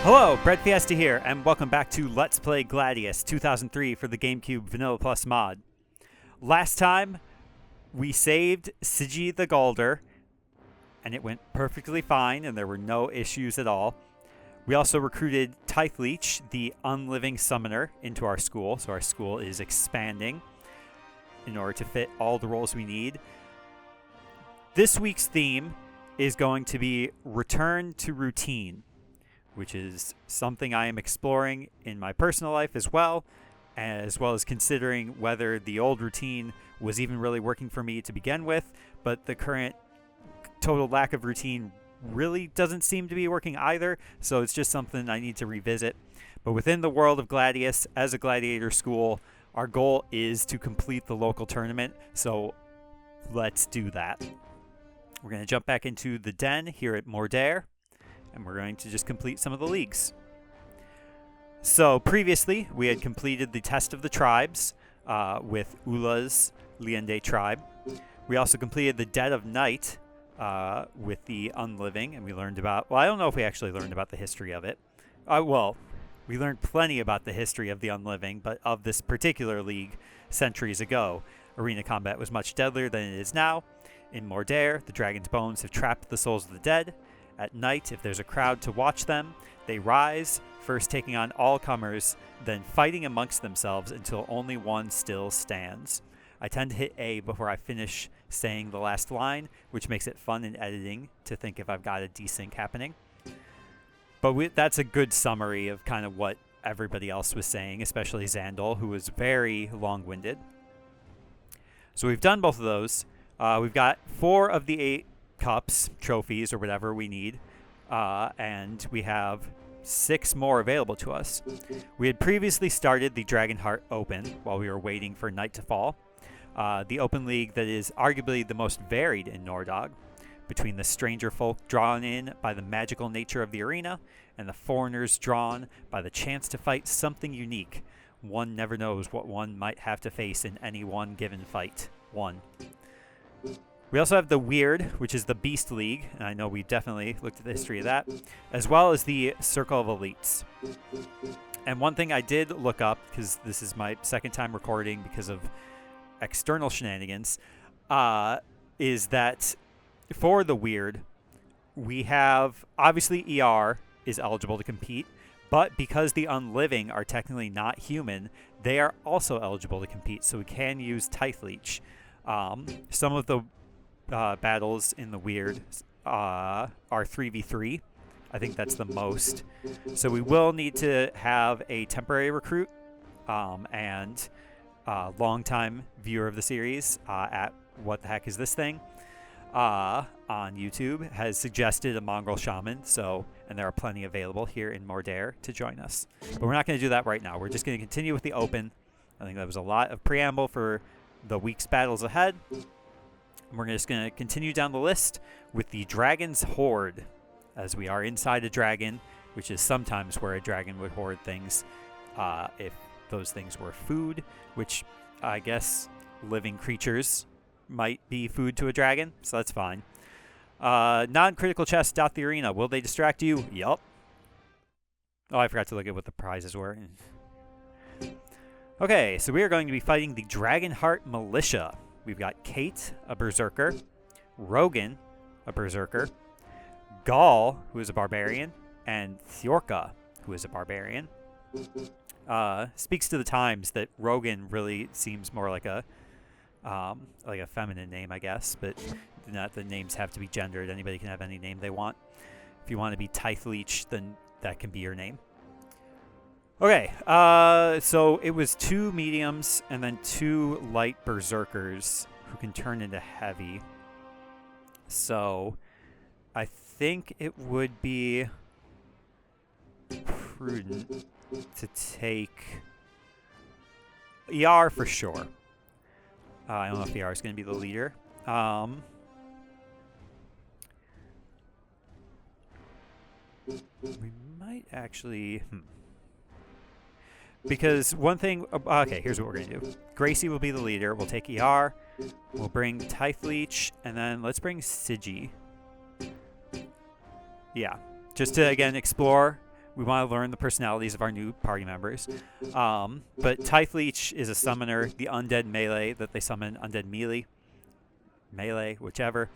Hello, breadfiesta here, and welcome back to Let's Play Gladius 2003 for the GameCube Vanilla Plus mod. Last time, we saved Sigi the Galder, and it went perfectly fine, and there were no issues at all. We also recruited Tythleech, the unliving summoner, into our school, so our school is expanding in order to fit all the roles we need. This week's theme is going to be Return to Routine, which is something I am exploring in my personal life as well as considering whether the old routine was even really working for me to begin with, but the current total lack of routine really doesn't seem to be working either, so it's just something I need to revisit. But within the world of Gladius, as a gladiator school, our goal is to complete the local tournament, so let's do that. We're going to jump back into the den here at Mordair, and we're going to just complete some of the leagues. So previously, we had completed the test of the tribes with Ula's Liende tribe. We also completed the Dead of Night with the Unliving, and we learned about, well, I don't know if we actually learned about the history of it. Well, we learned plenty about the history of the Unliving, but of this particular league centuries ago. Arena combat was much deadlier than it is now. In Mordair, the dragon's bones have trapped the souls of the dead. At night, if there's a crowd to watch them, they rise, first taking on all comers, then fighting amongst themselves until only one still stands. I tend to hit A before I finish saying the last line, which makes it fun in editing to think if I've got a desync happening. But that's a good summary of kind of what everybody else was saying, especially Xandal, who was very long-winded. So we've done both of those. We've got 4 of the 8 cups, trophies, or whatever we need, and we have 6 more available to us. We had previously started the Dragonheart Open while we were waiting for night to fall, the open league that is arguably the most varied in Nordog, between the stranger folk drawn in by the magical nature of the arena and the foreigners drawn by the chance to fight something unique. One never knows what one might have to face in any one given fight. We also have the Weird, which is the Beast League, and I know we definitely looked at the history of that, as well as the Circle of Elites. And one thing I did look up, because this is my second time recording because of external shenanigans, is that for the Weird, we have, obviously ER is eligible to compete, but because the Unliving are technically not human, they are also eligible to compete, so we can use Tythleech. Some of the battles in the Weird are 3v3. I think that's the most. So we will need to have a temporary recruit and longtime viewer of the series at What the Heck Is This Thing on YouTube has suggested a mongrel shaman, and there are plenty available here in Mordair to join us. But we're not going to do that right now. We're just going to continue with the open. I think that was a lot of preamble for the week's battles ahead. We're just going to continue down the list with the Dragon's Hoard, as we are inside a dragon, which is sometimes where a dragon would hoard things if those things were food, which I guess living creatures might be food to a dragon, so that's fine. Non-critical chests dot the arena. Will they distract you? Yup. Oh, I forgot to look at what the prizes were. Okay, so we are going to be fighting the Dragonheart Militia. We've got Kate, a berserker, Rogan, a berserker, Gaul, who is a barbarian, and Thorka, who is a barbarian. Speaks to the times that Rogan really seems more like a feminine name, I guess, but not the names have to be gendered. Anybody can have any name they want. If you want to be Tythleech, then that can be your name. Okay, so it was 2 mediums and then 2 light berserkers who can turn into heavy. So I think it would be prudent to take ER for sure. I don't know if ER is going to be the leader. We might actually... Because one thing... Okay, here's what we're going to do. Gracie will be the leader. We'll take ER. We'll bring Tythleech. And then let's bring Sigi. Yeah. Just to, again, explore We want to learn the personalities of our new party members. But Typhleech is a summoner. The undead melee that they summon, undead melee, whichever.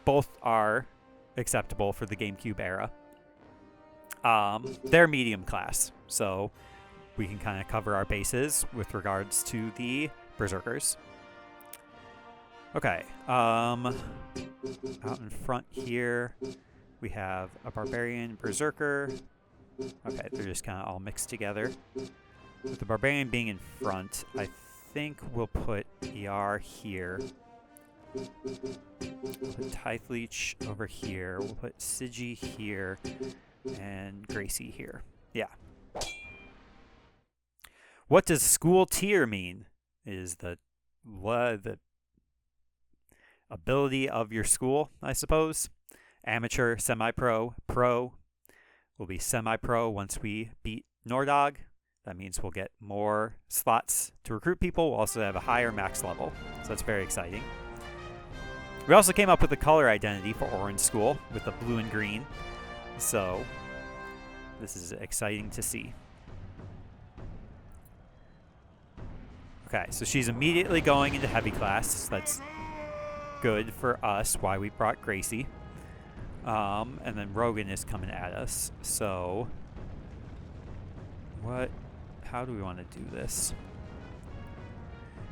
Both are acceptable for the GameCube era. They're medium class, so we can kind of cover our bases with regards to the Berserkers. Okay, out in front here, we have a Barbarian Berserker. Okay, they're just kind of all mixed together. With the Barbarian being in front, I think we'll put ER here. We'll put Typhleech over here. We'll put Sigi here. And Gracie here. Yeah. What does school tier mean? Is the ability of your school, I suppose. Amateur, semi-pro, pro. We'll be semi-pro once we beat Nordog. That means we'll get more slots to recruit people. We'll also have a higher max level. So that's very exciting. We also came up with a color identity for Orange School with the blue and green. So this is exciting to see. Okay, so she's immediately going into heavy class. That's good for us, why we brought Gracie. And then Rogan is coming at us. So how do we want to do this?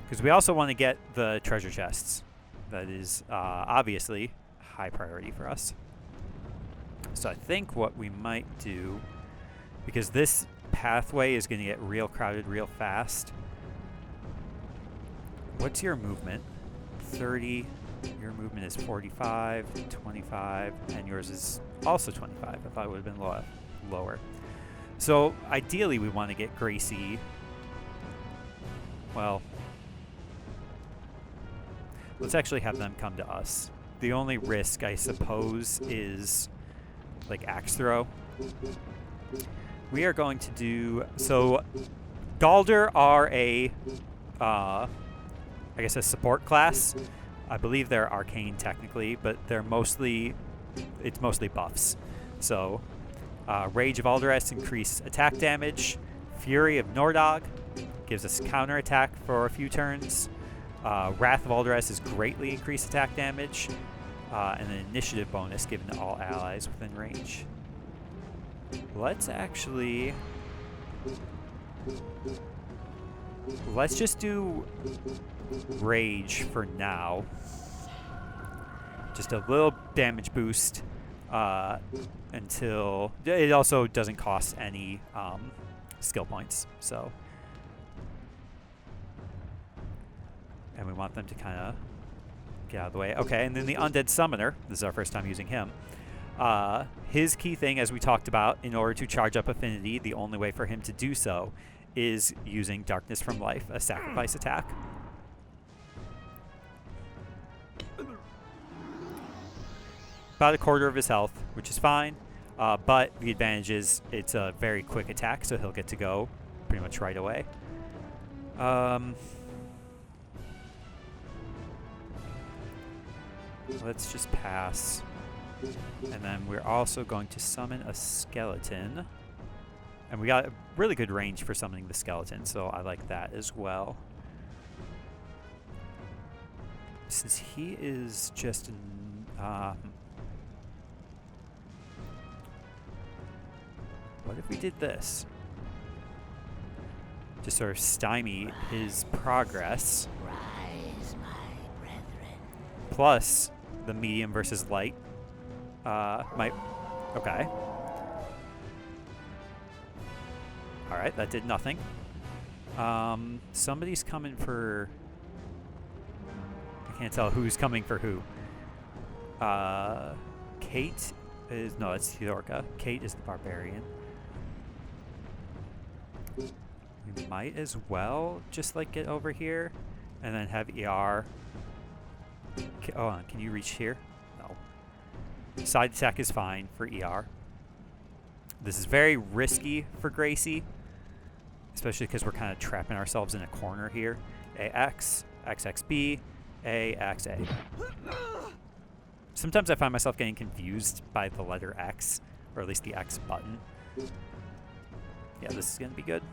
Because we also want to get the treasure chests. That is obviously high priority for us. So I think what we might do, because this pathway is going to get real crowded real fast. What's your movement? 30. Your movement is 45, 25, and yours is also 25. I thought it would have been lower. So ideally we want to get Gracie. Well, let's actually have them come to us. The only risk, I suppose, is like axe throw. We are going to do... So Galder are a, I guess a support class. I believe they're arcane technically, but they're mostly... It's mostly buffs. So Rage of Alderess increased attack damage. Fury of Nordog gives us counterattack for a few turns. Wrath of Alderess is greatly increased attack damage. And an initiative bonus given to all allies within range. Let's just do Rage for now. Just a little damage boost until... It also doesn't cost any skill points, so... And we want them to kind of get out of the way. Okay, and then the Undead Summoner. This is our first time using him. His key thing, as we talked about, in order to charge up Affinity, the only way for him to do so is using Darkness from Life, a sacrifice attack. About a quarter of his health, which is fine. But the advantage is it's a very quick attack, so he'll get to go pretty much right away. Let's just pass. And then we're also going to summon a skeleton. And we got a really good range for summoning the skeleton, so I like that as well. Since he is just... what if we did this? To sort of stymie his progress. Rise, my brethren. Plus the medium versus light. Okay. Alright, that did nothing. Somebody's coming for... I can't tell who's coming for who. Kate is... No, it's Theodorka. Kate is the barbarian. We might as well just, like, get over here and then have ER... Hold on, can you reach here? No. Side attack is fine for ER. This is very risky for Gracie, especially because we're kind of trapping ourselves in a corner here. AX, XXB, AX, A. Sometimes I find myself getting confused by the letter X or at least the X button. Yeah, this is going to be good.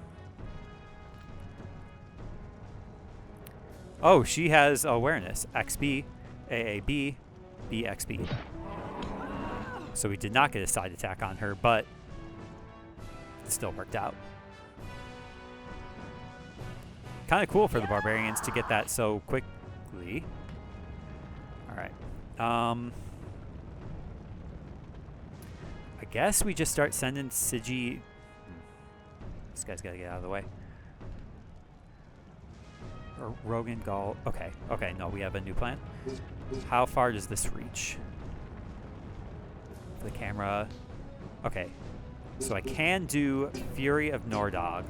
Oh, she has awareness. XB, AAB, BXB. So we did not get a side attack on her, but it still worked out. Kind of cool for the barbarians to get that so quickly. All right. I guess we just start sending Sigi. This guy's got to get out of the way. Or Rogan, Gaul. Okay. Okay, no, we have a new plan. How far does this reach? For the camera. Okay. So I can do Fury of Nordog.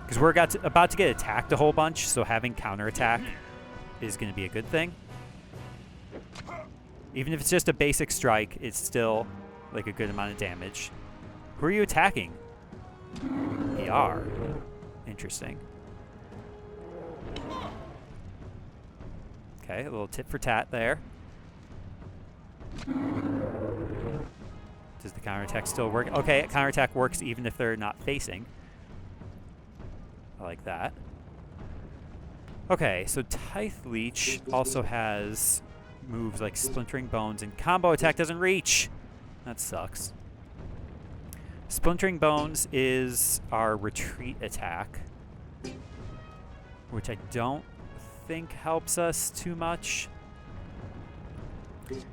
Because we're about to get attacked a whole bunch, so having counterattack is going to be a good thing. Even if it's just a basic strike, it's still like a good amount of damage. Who are you attacking? ER. Interesting. Okay, a little tit for tat there. Does the counterattack still work? Okay, counterattack works even if they're not facing. I like that. Okay, so Tithe Leech also has moves like Splintering Bones, and combo attack doesn't reach. That sucks. Splintering Bones is our retreat attack, which I don't think helps us too much. And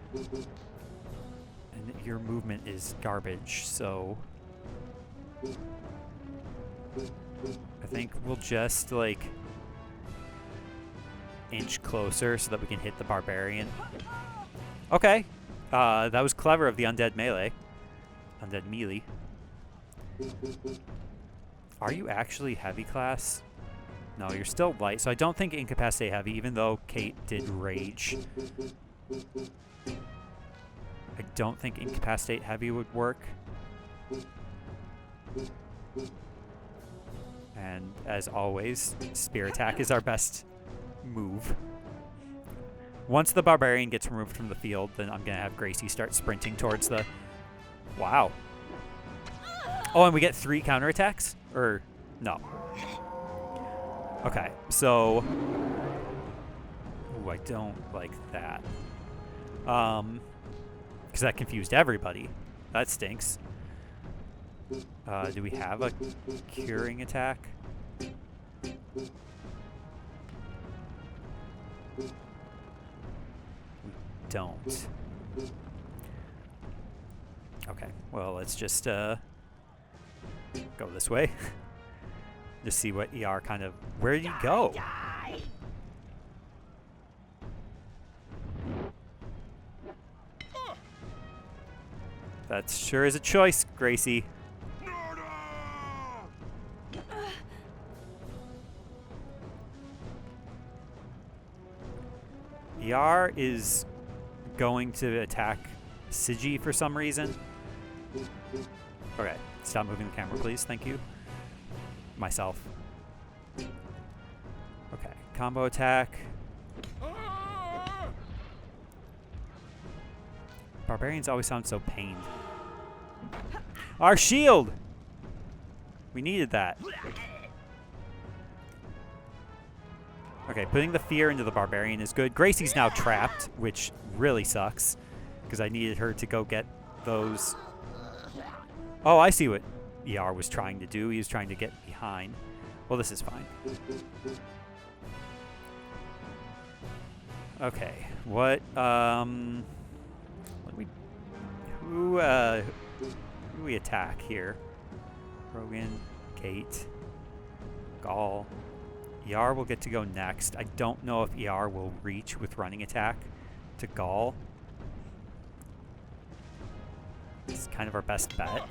your movement is garbage, so I think we'll just like inch closer so that we can hit the barbarian. Okay. That was clever of the undead melee. Undead melee. Are you actually heavy class? No, you're still light, so I don't think incapacitate heavy, even though Kate did rage. I don't think incapacitate heavy would work. And as always, spear attack is our best move. Once the barbarian gets removed from the field, then I'm gonna have Gracie start sprinting towards the... Wow. Oh, and we get 3 counterattacks? Or no. Okay, so... Ooh, I don't like that. Because that confused everybody. That stinks. Do we have a curing attack? We don't. Okay, well, let's just go this way. Just see what ER kind of... Where did he go? That sure is a choice, Gracie. ER is going to attack Sigi for some reason. Okay, stop moving the camera, please. Thank you. Myself. Okay, combo attack. Barbarians always sound so pained. Our shield! We needed that. Okay, putting the fear into the barbarian is good. Gracie's now trapped, which really sucks, because I needed her to go get those. Oh, I see what ER was trying to do. He was trying to get behind. Well, this is fine. Okay, what do we attack here? Rogan, Kate, Gaul. ER will get to go next. I don't know if ER will reach with running attack to Gaul. It's kind of our best bet.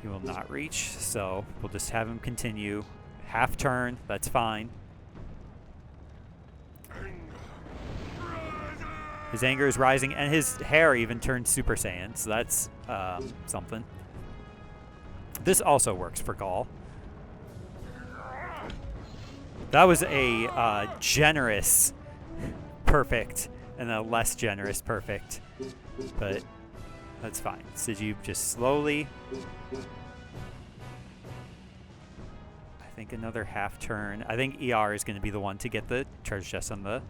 He will not reach, so we'll just have him continue. Half turn, that's fine. His anger is rising, and his hair even turned Super Saiyan, so that's something. This also works for Gaul. That was a generous perfect and a less generous perfect. But that's fine. Siji just slowly. I think another half turn. I think ER is going to be the one to get the treasure chest on the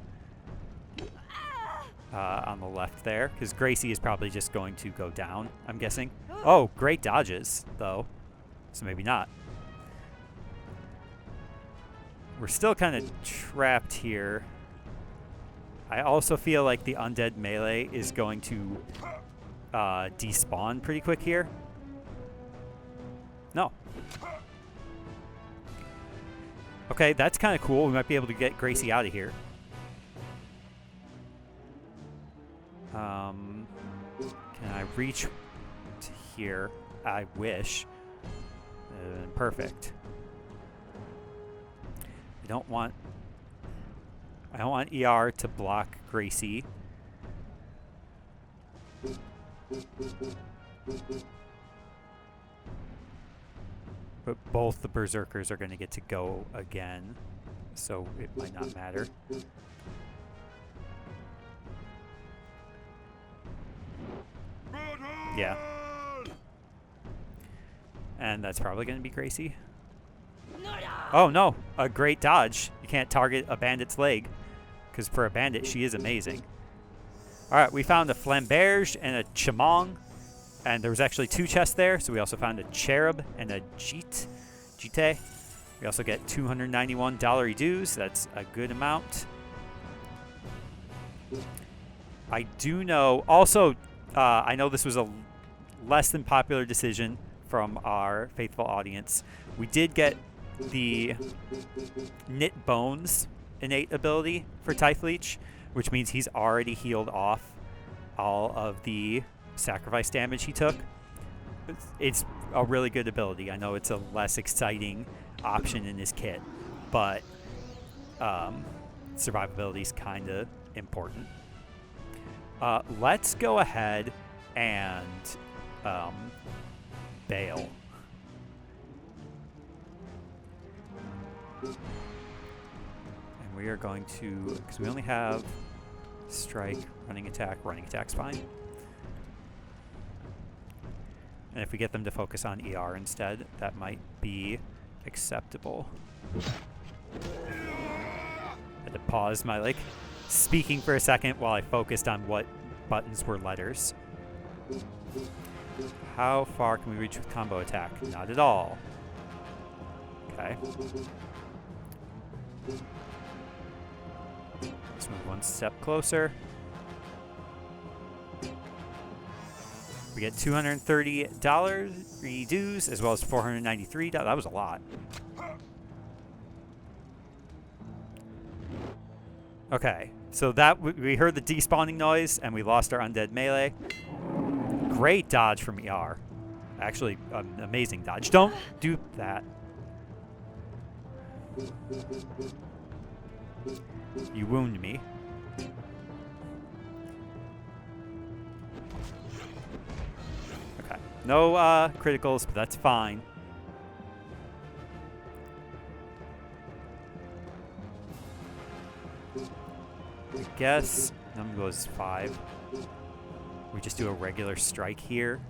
left there, because Gracie is probably just going to go down, I'm guessing. Oh, great dodges, though. So maybe not. We're still kind of trapped here. I also feel like the undead melee is going to despawn pretty quick here. No. Okay, that's kind of cool. We might be able to get Gracie out of here. Can I reach to here? I wish. Perfect. I don't want ER to block Gracie. But both the berserkers are going to get to go again, so it might not matter. Yeah. And that's probably going to be Gracie. Oh no, a great dodge. You can't target a bandit's leg, because for a bandit, she is amazing. Alright, we found a flamberge and a chamong, and there was actually 2 chests there, so we also found a cherub and a jite. We also get $291 dues, that's a good amount. I do know, also, I know this was a less than popular decision from our faithful audience. We did get the Knit Bones innate ability for Typhleech, which means he's already healed off all of the sacrifice damage he took. It's a really good ability. I know it's a less exciting option in his kit, but survivability is kind of important. Let's go ahead and bail. And we are going to, because we only have strike, running attack's fine. And if we get them to focus on ER instead, that might be acceptable. I had to pause my speaking for a second while I focused on what buttons were letters. How far can we reach with combo attack? Not at all. Okay. Let's move one step closer. We get $230 dues as well as $493. That was a lot. Okay, so that we heard the despawning noise and we lost our undead melee. Great dodge from ER. Actually, amazing dodge. Don't do that. You wound me. Okay. No criticals, but that's fine. I guess number goes 5. We just do a regular strike here.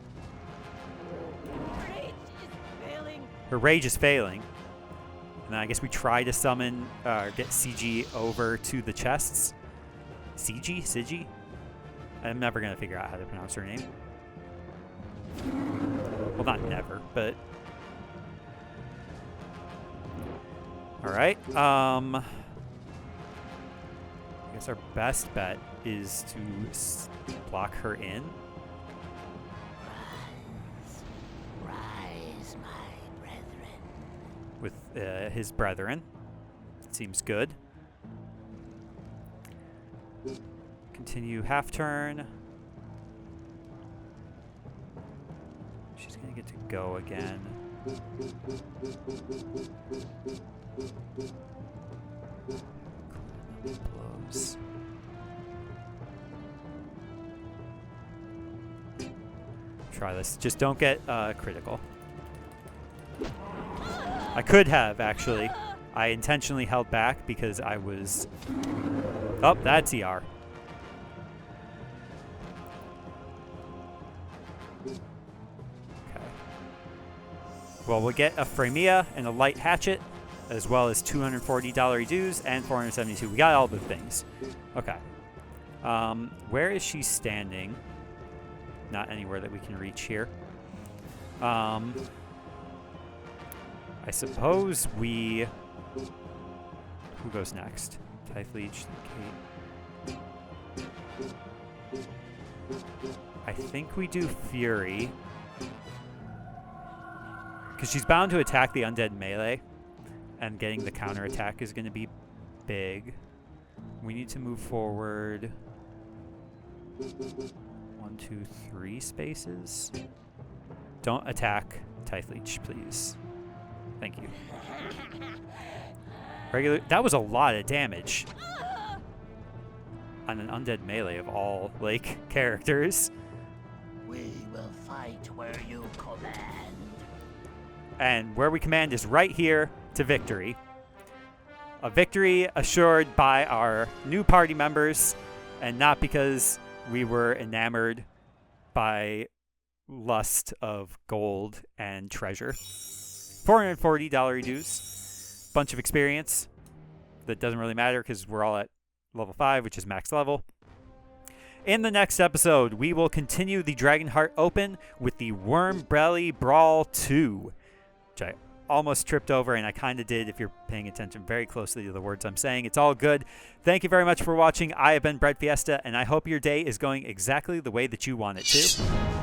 Her rage is failing. And then I guess we try to summon, get CG over to the chests. Sigi? I'm never going to figure out how to pronounce her name. Well, not never, but... Alright, I guess our best bet is to block her in. Rise, my brethren. With his brethren. Seems good. Continue half turn. She's going to get to go again. Blows. Try this. Just don't get critical. I could have, actually. I intentionally held back because I was... Oh, that's ER. Okay. Well, we'll get a Framea and a light hatchet, as well as $240 dues and 472. We got all the things. Okay. Where is she standing? Not anywhere that we can reach here. I suppose we... Who goes next? Typhleech, Kate. I think we do Fury. Because she's bound to attack the undead melee. And getting the counterattack is going to be big. We need to move forward 1, 2, 3 spaces. Don't attack Typhleech, please. Thank you. Regular. That was a lot of damage on an undead melee of all characters. We will fight where you command. And where we command is right here to victory. A victory assured by our new party members, and not because we were enamored by lust of gold and treasure. $440 dues. Bunch of experience. That doesn't really matter because we're all at level 5, which is max level. In the next episode, we will continue the Dragonheart Open with the Worm Belly Brawl 2, which I almost tripped over, and I kind of did if you're paying attention very closely to the words I'm saying. It's all good. Thank you very much for watching. I have been breadfiesta, and I hope your day is going exactly the way that you want it to.